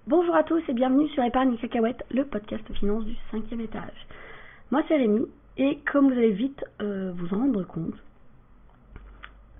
Bonjour à tous et bienvenue sur Épargne Cacahuète, le podcast finance du 5e étage. Moi c'est Rémi et comme vous allez vite vous en rendre compte,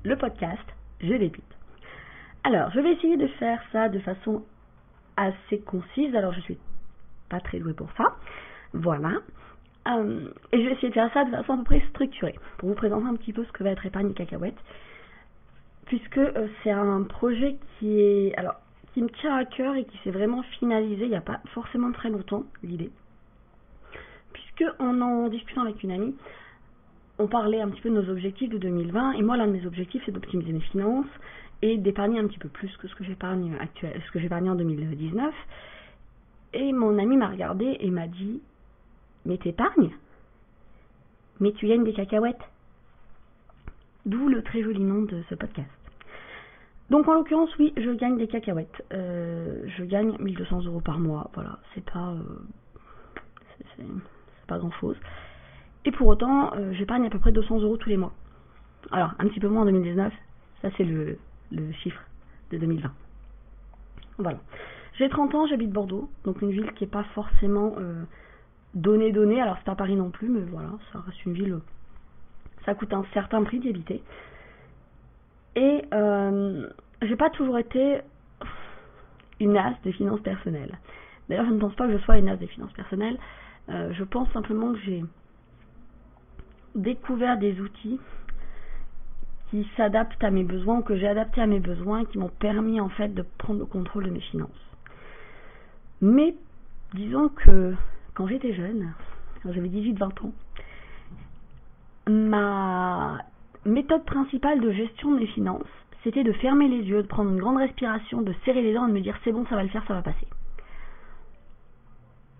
le podcast, je débute. Alors je vais essayer de faire ça de façon assez concise, alors je suis pas très douée pour ça, voilà. Et je vais essayer de faire ça de façon à peu près structurée, pour vous présenter un petit peu ce que va être Épargne Cacahuète, puisque c'est un projet qui me tient à cœur et qui s'est vraiment finalisé il n'y a pas forcément très longtemps, l'idée. Puisque en discutant avec une amie, on parlait un petit peu de nos objectifs de 2020, et moi l'un de mes objectifs c'est d'optimiser mes finances et d'épargner un petit peu plus que ce que j'épargne en 2019. Et mon amie m'a regardé et m'a dit « Mais t'épargnes ? Mais tu gagnes des cacahuètes ?» D'où le très joli nom de ce podcast. Donc en l'occurrence, oui, je gagne des cacahuètes. Je gagne 1 200 € par mois. Voilà, c'est pas grand chose. Et pour autant, j'épargne à peu près 200 € tous les mois. Alors, un petit peu moins en 2019. Ça, c'est le chiffre de 2020. Voilà. J'ai 30 ans, j'habite Bordeaux. Donc une ville qui n'est pas forcément donnée. Alors, c'est pas Paris non plus, mais voilà, ça reste une ville. Ça coûte un certain prix d'y habiter. Et j'ai pas toujours été une as des finances personnelles. D'ailleurs, je ne pense pas que je sois une as des finances personnelles. Je pense simplement que j'ai découvert des outils qui s'adaptent à mes besoins, ou que j'ai adaptés à mes besoins, qui m'ont permis en fait de prendre le contrôle de mes finances. Mais disons que quand j'étais jeune, quand j'avais 18-20 ans, ma méthode principale de gestion de mes finances, c'était de fermer les yeux, de prendre une grande respiration, de serrer les dents et de me dire c'est bon, ça va le faire, ça va passer.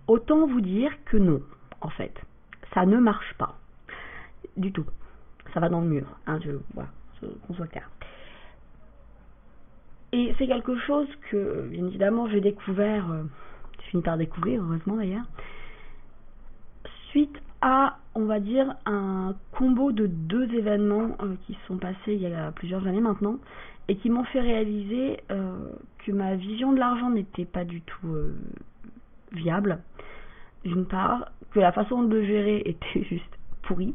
Autant vous dire que non, en fait. Ça ne marche pas. Du tout. Ça va dans le mur. Voilà, qu'on soit clair. Et c'est quelque chose que, bien évidemment, j'ai découvert, j'ai fini par découvrir, heureusement d'ailleurs, suite à, on va dire, un combo de 2 événements qui se sont passés il y a plusieurs années maintenant et qui m'ont fait réaliser que ma vision de l'argent n'était pas du tout viable, d'une part, que la façon de le gérer était juste pourrie,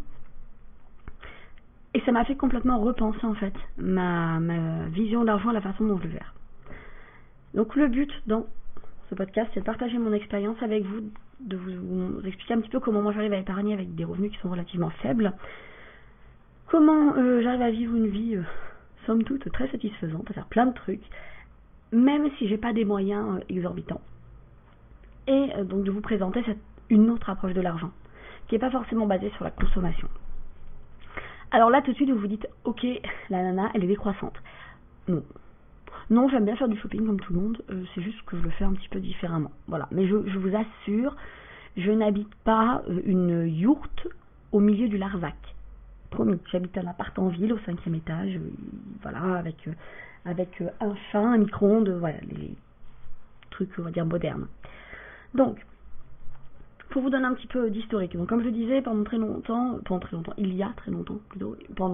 et ça m'a fait complètement repenser en fait ma vision de l'argent, la façon dont je le gère. Donc le but dans ce podcast, c'est de partager mon expérience avec vous, de vous expliquer un petit peu comment moi j'arrive à épargner avec des revenus qui sont relativement faibles, comment j'arrive à vivre une vie somme toute très satisfaisante, à faire plein de trucs, même si j'ai pas des moyens exorbitants, et donc de vous présenter une autre approche de l'argent, qui n'est pas forcément basée sur la consommation. Alors là tout de suite vous vous dites, ok, la nana elle est décroissante. Non, j'aime bien faire du shopping comme tout le monde, c'est juste que je le fais un petit peu différemment. Voilà, mais je vous assure, je n'habite pas une yourte au milieu du Larzac. Promis, j'habite un appart en ville au 5e étage, voilà, avec un chat, un micro-ondes, voilà, les trucs, on va dire, modernes. Donc, pour vous donner un petit peu d'historique, donc comme je disais, pendant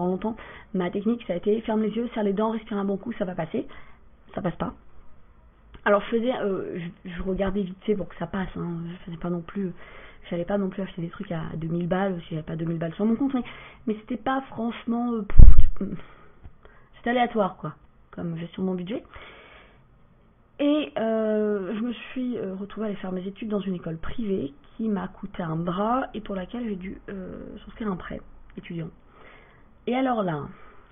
longtemps, ma technique ça a été ferme les yeux, serre les dents, respire un bon coup, ça va passer. Ça passe pas. Alors je regardais vite fait pour que ça passe, hein. J'allais pas non plus acheter des trucs à 2000 balles si j'avais pas 2000 balles sur mon compte, mais c'était pas franchement c'était aléatoire quoi, comme gestion de mon budget. Et je me suis retrouvée à aller faire mes études dans une école privée qui m'a coûté un bras et pour laquelle j'ai dû souscrire un prêt étudiant. Et alors là,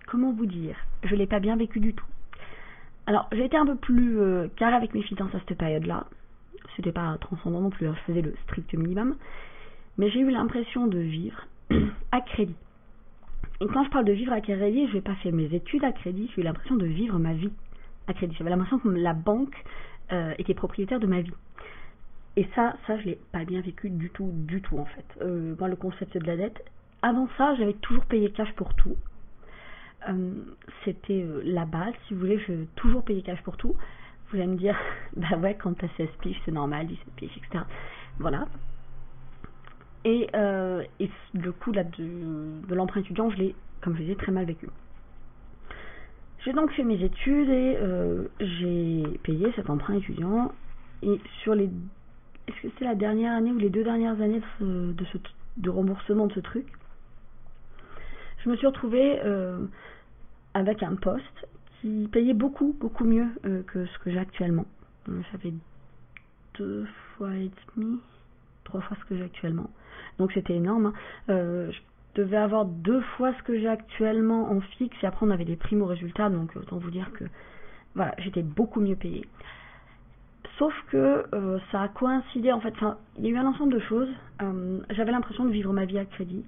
comment vous dire, je l'ai pas bien vécu du tout. Alors, j'ai été un peu plus carré avec mes finances à cette période-là. C'était pas transcendant non plus, hein. Je faisais le strict minimum. Mais j'ai eu l'impression de vivre à crédit. Et quand je parle de vivre à crédit, je n'ai pas fait mes études à crédit, j'ai eu l'impression de vivre ma vie à crédit. J'avais l'impression que la banque était propriétaire de ma vie. Et ça je l'ai pas bien vécu du tout en fait. Moi, le concept de la dette, avant ça, j'avais toujours payé cash pour tout. C'était la base, si vous voulez, je vais toujours payer cash pour tout. Vous allez me dire, bah ouais, quand t'as 16 piges, c'est normal, 17 piges, etc. Voilà. Et le coût là, de l'emprunt étudiant, comme je l'ai très mal vécu. J'ai donc fait mes études et j'ai payé cet emprunt étudiant Et sur les... Est-ce que c'est la dernière année ou les 2 dernières années de remboursement de ce truc, je me suis retrouvée avec un poste qui payait beaucoup mieux que ce que j'ai actuellement. Ça fait 2 fois et demi, 3 fois ce que j'ai actuellement. Donc c'était énorme. Je devais avoir 2 fois ce que j'ai actuellement en fixe, et après on avait des primes aux résultats, donc autant vous dire que voilà, j'étais beaucoup mieux payée. Sauf que ça a coïncidé, en fait, il y a eu un ensemble de choses. J'avais l'impression de vivre ma vie à crédit.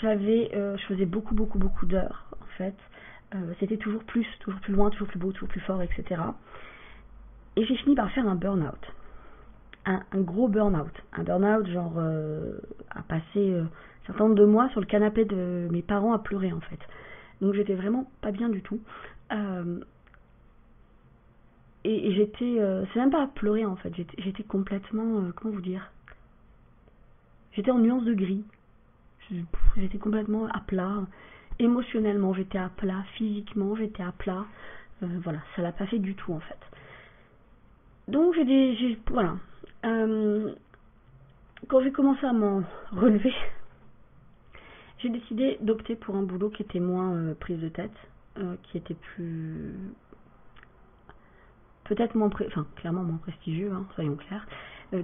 Je faisais beaucoup d'heures, en fait. C'était toujours plus loin, toujours plus beau, toujours plus fort, etc. Et j'ai fini par faire un burn-out. Un gros burn-out. Un burn-out, genre, à passer un certain nombre de mois sur le canapé de mes parents à pleurer, en fait. Donc j'étais vraiment pas bien du tout. Et j'étais... c'est même pas à pleurer, en fait. J'étais complètement... comment vous dire? J'étais en nuance de gris. J'étais complètement à plat. Émotionnellement, j'étais à plat. Physiquement, j'étais à plat. Voilà, ça l'a pas fait du tout, en fait. Donc, voilà. Quand j'ai commencé à m'en relever, j'ai décidé d'opter pour un boulot qui était moins prise de tête, qui était plus... peut-être moins... clairement moins prestigieux, hein, soyons clairs,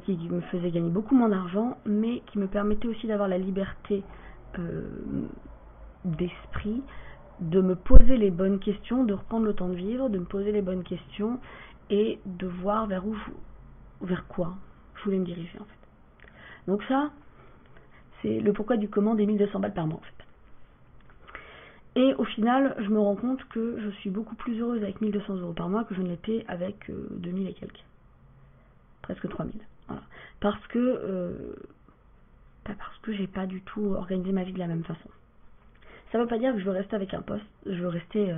qui me faisait gagner beaucoup moins d'argent, mais qui me permettait aussi d'avoir la liberté d'esprit, de me poser les bonnes questions, de reprendre le temps de vivre, de me poser les bonnes questions et de voir vers quoi je voulais me diriger, en fait. Donc ça, c'est le pourquoi du comment des 1200 balles par mois, en fait. Et au final, je me rends compte que je suis beaucoup plus heureuse avec 1200 € par mois que je ne l'étais avec 2000 et quelques. Presque 3000. Voilà. Parce que j'ai pas du tout organisé ma vie de la même façon. Ça veut pas dire que je veux rester avec un poste, je veux rester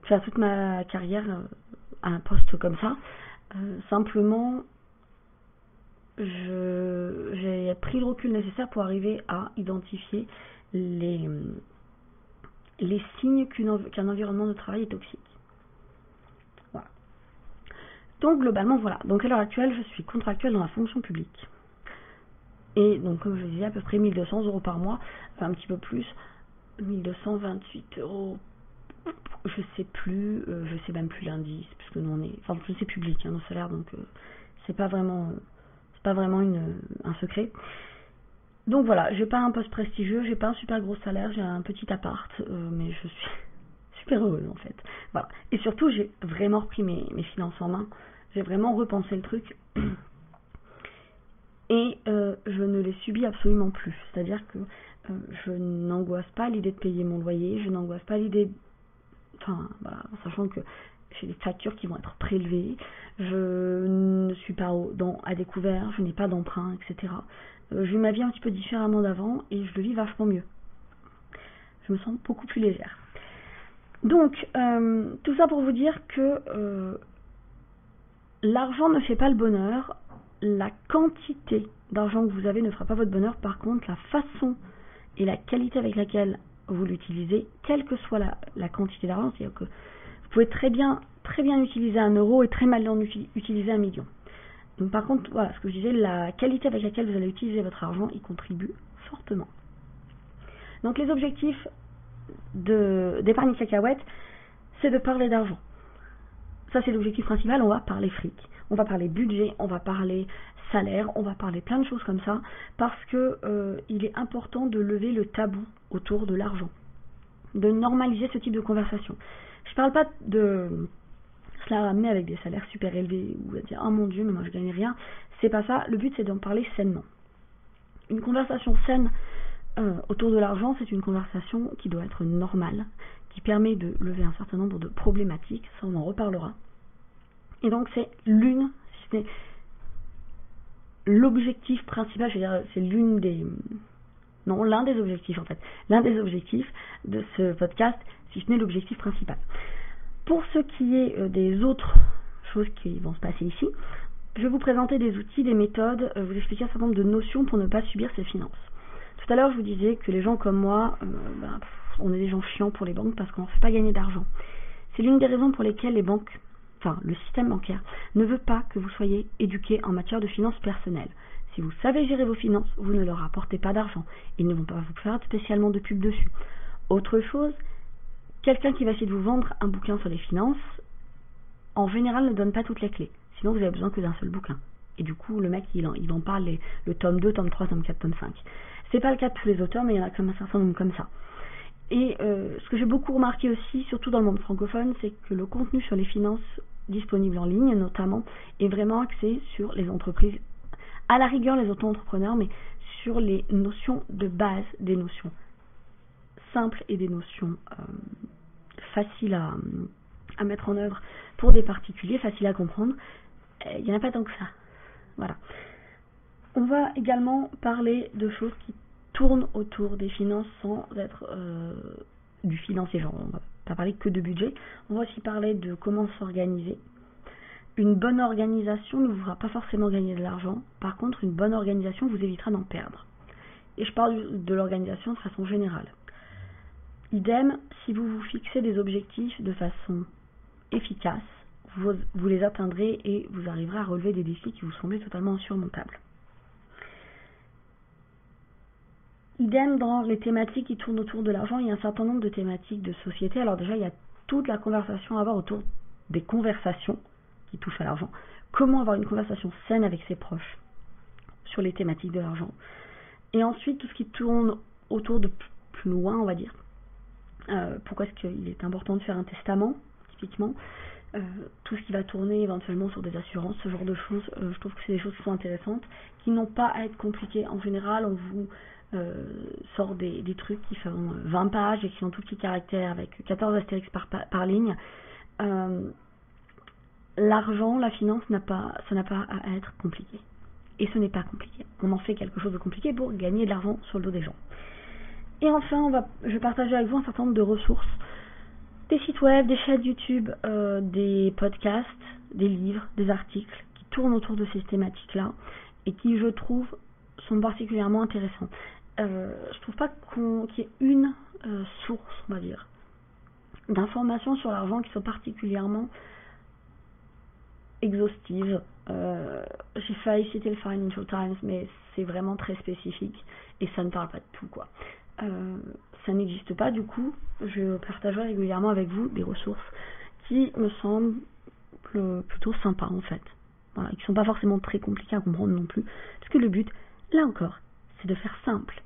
faire toute ma carrière à un poste comme ça. Simplement, j'ai pris le recul nécessaire pour arriver à identifier les signes qu'un environnement de travail est toxique. Voilà. Donc globalement, voilà. Donc à l'heure actuelle, je suis contractuelle dans la fonction publique. Et donc, comme je le disais, à peu près 1200 € par mois, enfin un petit peu plus, 1228 €, je sais plus, je sais même plus l'indice, puisque nous on est, enfin c'est public, hein, nos salaires, donc c'est pas vraiment un secret. Donc voilà, j'ai pas un poste prestigieux, j'ai pas un super gros salaire, j'ai un petit appart, mais je suis super heureuse en fait. Voilà. Et surtout, j'ai vraiment repris mes finances en main, j'ai vraiment repensé le truc. Et je ne les subis absolument plus. C'est-à-dire que je n'angoisse pas à l'idée de payer mon loyer, je n'angoisse pas à l'idée... Enfin, voilà, en sachant que j'ai des factures qui vont être prélevées, je ne suis pas à découvert, je n'ai pas d'emprunt, etc. Je vis ma vie un petit peu différemment d'avant et je le vis vachement mieux. Je me sens beaucoup plus légère. Donc, tout ça pour vous dire que l'argent ne fait pas le bonheur. La quantité d'argent que vous avez ne fera pas votre bonheur. Par contre, la façon et la qualité avec laquelle vous l'utilisez, quelle que soit la quantité d'argent, c'est-à-dire que vous pouvez très bien utiliser 1 € et très mal utiliser 1 million. Donc par contre, voilà, ce que je disais, la qualité avec laquelle vous allez utiliser votre argent, y contribue fortement. Donc les objectifs d'épargne cacahuète, c'est de parler d'argent. Ça, c'est l'objectif principal. On va parler fric, on va parler budget, on va parler salaire, on va parler plein de choses comme ça, parce que il est important de lever le tabou autour de l'argent, de normaliser ce type de conversation. Je parle pas de cela ramener avec des salaires super élevés ou à dire oh mon dieu mais moi je gagne rien, c'est pas ça. Le but c'est d'en parler sainement. Une conversation saine autour de l'argent, c'est une conversation qui doit être normale, qui permet de lever un certain nombre de problématiques, ça on en reparlera. Et donc c'est l'objectif principal, je veux dire, c'est l'un des objectifs en fait, l'un des objectifs de ce podcast, si ce n'est l'objectif principal. Pour ce qui est des autres choses qui vont se passer ici, je vais vous présenter des outils, des méthodes, vous expliquer un certain nombre de notions pour ne pas subir ses finances. Tout à l'heure, je vous disais que les gens comme moi, on est des gens chiants pour les banques parce qu'on ne fait pas gagner d'argent. C'est l'une des raisons pour lesquelles les banques enfin le système bancaire, ne veut pas que vous soyez éduqué en matière de finances personnelles. Si vous savez gérer vos finances, vous ne leur apportez pas d'argent. Ils ne vont pas vous faire spécialement de pub dessus. Autre chose, quelqu'un qui va essayer de vous vendre un bouquin sur les finances, en général ne donne pas toutes les clés. Sinon vous avez besoin que d'un seul bouquin. Et du coup, le mec, il en parle le tome 2, tome 3, tome 4, tome 5. C'est pas le cas de tous les auteurs, mais il y en a quand même un certain nombre comme ça. Et ce que j'ai beaucoup remarqué aussi, surtout dans le monde francophone, c'est que le contenu sur les finances disponible en ligne, notamment, est vraiment axé sur les entreprises, à la rigueur les auto-entrepreneurs, mais sur les notions de base, des notions simples et des notions faciles à mettre en œuvre pour des particuliers, faciles à comprendre. Il n'y en a pas tant que ça. Voilà. On va également parler de choses qui tournent autour des finances sans être du financier. Genre, on va pas parler que de budget. On va aussi parler de comment s'organiser. Une bonne organisation ne vous fera pas forcément gagner de l'argent. Par contre, une bonne organisation vous évitera d'en perdre. Et je parle de l'organisation de façon générale. Idem, si vous vous fixez des objectifs de façon efficace, vous les atteindrez et vous arriverez à relever des défis qui vous semblaient totalement insurmontables. Idem dans les thématiques qui tournent autour de l'argent, il y a un certain nombre de thématiques de société. Alors déjà, il y a toute la conversation à avoir autour des conversations qui touchent à l'argent. Comment avoir une conversation saine avec ses proches sur les thématiques de l'argent. Et ensuite, tout ce qui tourne autour de plus loin, on va dire. Pourquoi est-ce qu'il est important de faire un testament, typiquement. Tout ce qui va tourner éventuellement sur des assurances, ce genre de choses, je trouve que c'est des choses qui sont intéressantes, qui n'ont pas à être compliquées. En général, on vous sort des trucs qui font 20 pages, écrits en tout petits caractères, avec 14 astérix par ligne. L'argent, la finance, ça n'a pas à être compliqué. Et ce n'est pas compliqué. On en fait quelque chose de compliqué pour gagner de l'argent sur le dos des gens. Et enfin, je vais partager avec vous un certain nombre de ressources. Des sites web, des chaînes YouTube, des podcasts, des livres, des articles qui tournent autour de ces thématiques-là et qui, je trouve, sont particulièrement intéressants. Je trouve pas qu'il y ait une source, on va dire, d'informations sur l'argent qui sont particulièrement exhaustives. J'ai failli citer le Financial Times, mais c'est vraiment très spécifique et ça ne parle pas de tout, quoi. Ça n'existe pas, du coup, je partagerai régulièrement avec vous des ressources qui me semblent plutôt sympas, en fait. Voilà, qui ne sont pas forcément très compliquées à comprendre non plus, parce que le but, là encore, c'est de faire simple.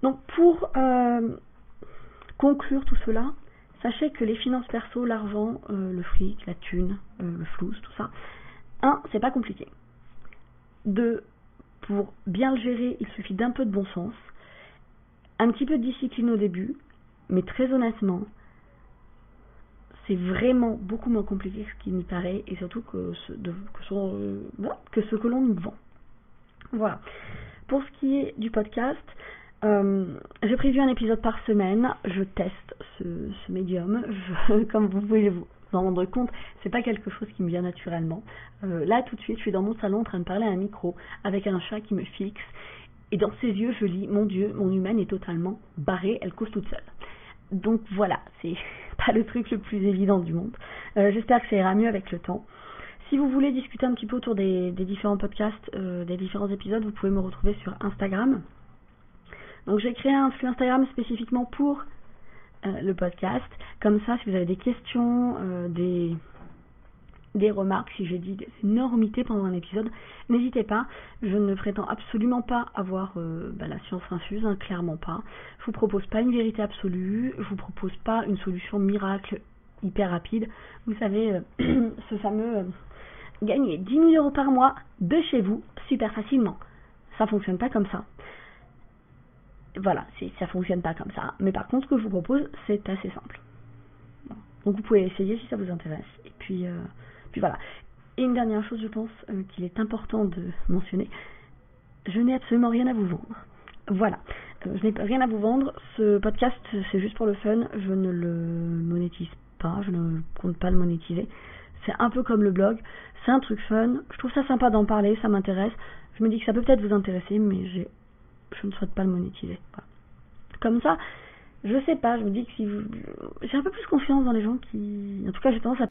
Donc, pour conclure tout cela, sachez que les finances perso, l'argent, le fric, la thune, le flouze, tout ça, 1, c'est pas compliqué. 2, pour bien le gérer, il suffit d'un peu de bon sens. Un petit peu de discipline au début, mais très honnêtement, c'est vraiment beaucoup moins compliqué que ce qu'il n'y paraît, et surtout que ce que l'on nous vend. Voilà. Pour ce qui est du podcast, j'ai prévu un épisode par semaine. Je teste ce médium. Comme vous pouvez vous en rendre compte, c'est pas quelque chose qui me vient naturellement. Là, tout de suite, je suis dans mon salon en train de parler à un micro avec un chat qui me fixe. Et dans ses yeux, je lis, mon Dieu, mon humaine est totalement barrée, elle cause toute seule. Donc voilà, c'est pas le truc le plus évident du monde. J'espère que ça ira mieux avec le temps. Si vous voulez discuter un petit peu autour des différents podcasts, des différents épisodes, vous pouvez me retrouver sur Instagram. Donc j'ai créé un flux Instagram spécifiquement pour le podcast. Comme ça, si vous avez des questions, des remarques, si j'ai dit des énormités pendant un épisode, n'hésitez pas. Je ne prétends absolument pas avoir la science infuse, hein, clairement pas. Je vous propose pas une vérité absolue, je vous propose pas une solution miracle hyper rapide. Vous savez, ce fameux gagner 10 000 € par mois de chez vous super facilement. Ça fonctionne pas comme ça. Voilà, ça fonctionne pas comme ça. Mais par contre, ce que je vous propose, c'est assez simple. Bon. Donc vous pouvez essayer si ça vous intéresse. Et puis voilà. Et une dernière chose, je pense qu'il est important de mentionner, je n'ai absolument rien à vous vendre. Voilà. Je n'ai rien à vous vendre. Ce podcast, c'est juste pour le fun. Je ne le monétise pas. Je ne compte pas le monétiser. C'est un peu comme le blog. C'est un truc fun. Je trouve ça sympa d'en parler. Ça m'intéresse. Je me dis que ça peut peut-être vous intéresser, mais je ne souhaite pas le monétiser. Voilà. Comme ça, je sais pas. Je me dis que j'ai un peu plus confiance dans les gens qui... En tout cas, j'ai tendance à...